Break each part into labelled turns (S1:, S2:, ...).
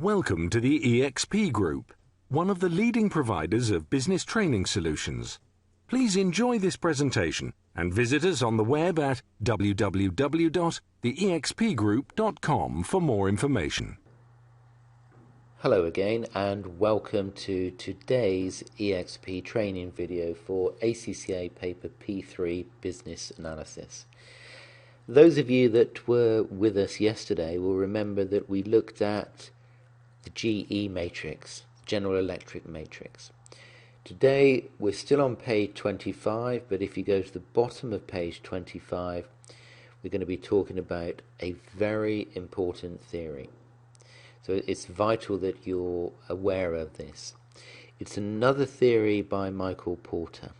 S1: Welcome to the EXP Group, one of the leading providers of business training solutions. Please enjoy this presentation and visit us on the web at www.theexpgroup.com for more information.
S2: Hello again and welcome to today's EXP training video for ACCA Paper P3 Business Analysis. Those of you that were with us yesterday will remember that we looked at the GE matrix, General Electric matrix. Today we're still on page 25, but if you go to the bottom of page 25, we're going to be talking about a very important theory. So it's vital that you're aware of this. It's another theory by Michael Porter,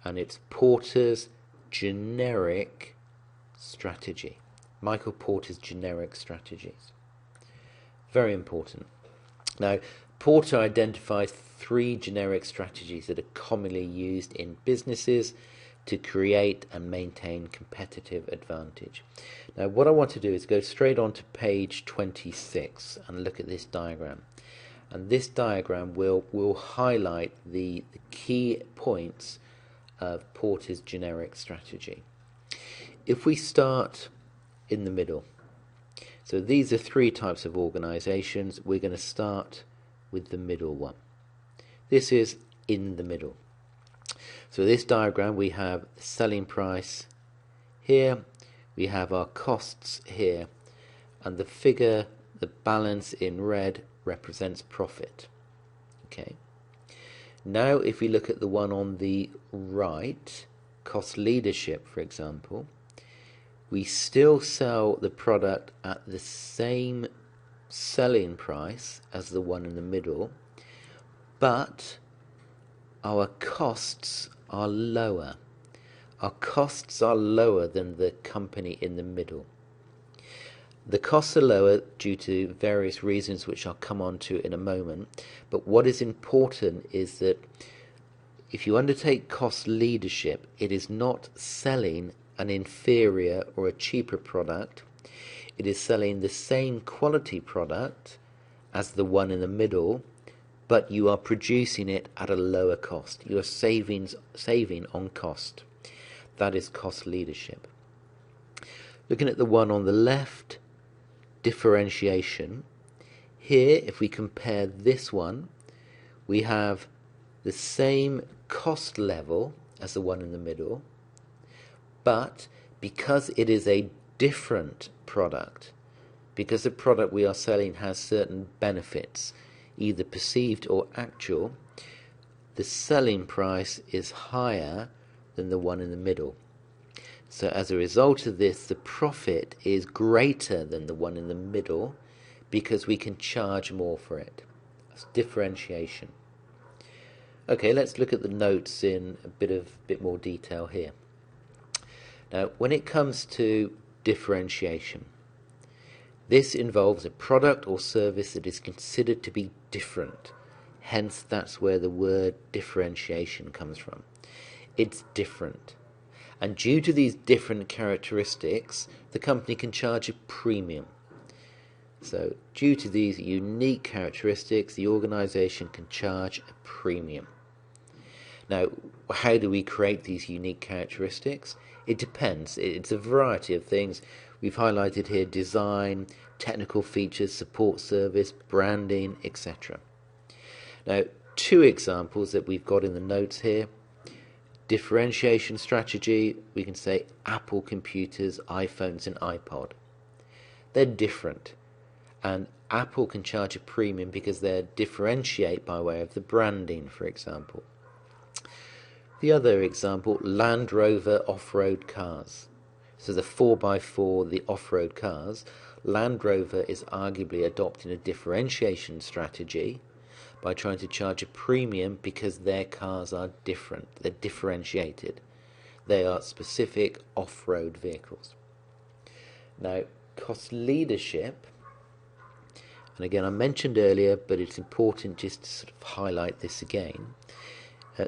S2: and it's Porter's generic strategy. Michael Porter's generic strategies. Very important. Now, Porter identifies 3 generic strategies that are commonly used in businesses to create and maintain competitive advantage. Now, what I want to do is go straight on to page 26 and look at this diagram. And this diagram will highlight the key points of Porter's generic strategy. If we start in the middle, so these are 3 types of organizations. We're going to start with the middle one. This is in the middle. So this diagram, we have the selling price here, we have our costs here, and the figure, the balance in red, represents profit. Okay. Now if we look at the one on the right, cost leadership, for example, we still sell the product at the same selling price as the one in the middle, but our costs are lower. Our costs are lower than the company in the middle. The costs are lower due to various reasons which I'll come on to in a moment, but what is important is that if you undertake cost leadership, it is not selling an inferior or a cheaper product. It is selling the same quality product as the one in the middle, but you are producing it at a lower cost. You are saving on cost. That is cost leadership. Looking at the one on the left, differentiation. Here, if we compare this one, we have the same cost level as the one in the middle, but because it is a different product, because the product we are selling has certain benefits, either perceived or actual, the selling price is higher than the one in the middle. So as a result of this, the profit is greater than the one in the middle because we can charge more for it. That's differentiation. Okay, let's look at the notes in a bit more detail here. Now, when it comes to differentiation, this involves a product or service that is considered to be different. Hence, that's where the word differentiation comes from. It's different. And due to these different characteristics, the company can charge a premium. So, due to these unique characteristics, the organization can charge a premium. Now, how do we create these unique characteristics? It depends. It's a variety of things. We've highlighted here design, technical features, support service, branding, etc. Now, 2 examples that we've got in the notes here. Differentiation strategy, we can say Apple computers, iPhones and iPod. They're different. And Apple can charge a premium because they differentiate by way of the branding, for example. The other example, Land Rover off-road cars. So the 4x4, the off-road cars, Land Rover is arguably adopting a differentiation strategy by trying to charge a premium because their cars are different. They're differentiated. They are specific off-road vehicles. Now, cost leadership, and again I mentioned earlier, but it's important just to sort of highlight this again.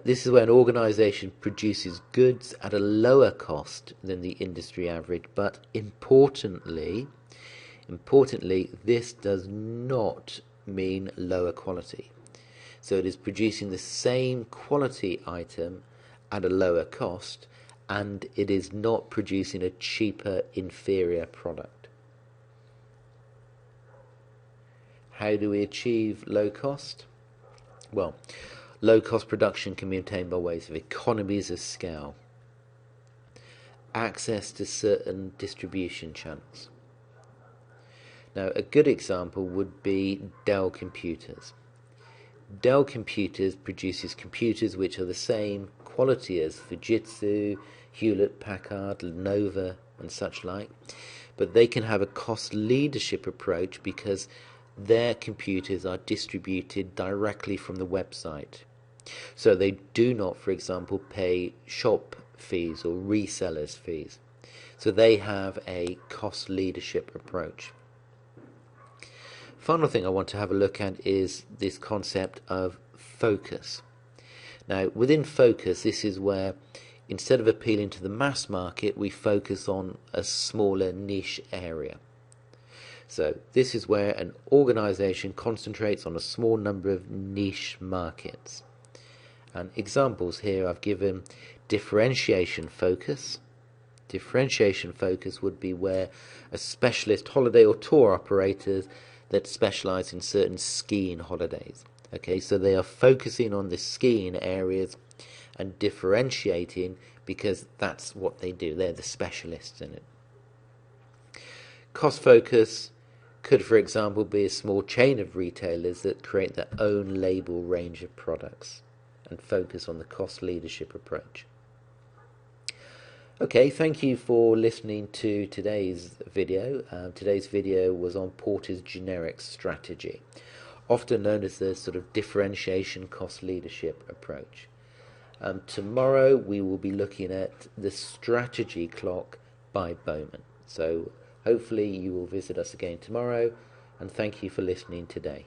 S2: This is where an organisation produces goods at a lower cost than the industry average, but importantly, Importantly, this does not mean lower quality. So it is producing the same quality item at a lower cost, and it is not producing a cheaper, inferior product. How do we achieve low cost? Well, low cost production can be obtained by ways of economies of scale, access to certain distribution channels. Now, a good example would be Dell computers. Dell Computers produces computers which are the same quality as Fujitsu, Hewlett-Packard, Lenovo and such like, but they can have a cost leadership approach because their computers are distributed directly from the website. So they do not, for example, pay shop fees or resellers fees. So they have a cost leadership approach. Final thing I want to have a look at is this concept of focus. Now, within focus, this is where instead of appealing to the mass market, we focus on a smaller niche area. So this is where an organization concentrates on a small number of niche markets. And examples here I've given differentiation focus. Differentiation focus would be where a specialist holiday or tour operators that specialize in certain skiing holidays. Okay, so they are focusing on the skiing areas and differentiating because that's what they do. They're the specialists in it. Cost focus could, for example, be a small chain of retailers that create their own label range of products and focus on the cost leadership approach. Okay, thank you for listening to today's video. Today's video was on Porter's generic strategy, often known as the sort of differentiation cost leadership approach. Tomorrow we will be looking at the strategy clock by Bowman. So hopefully you will visit us again tomorrow, and thank you for listening today.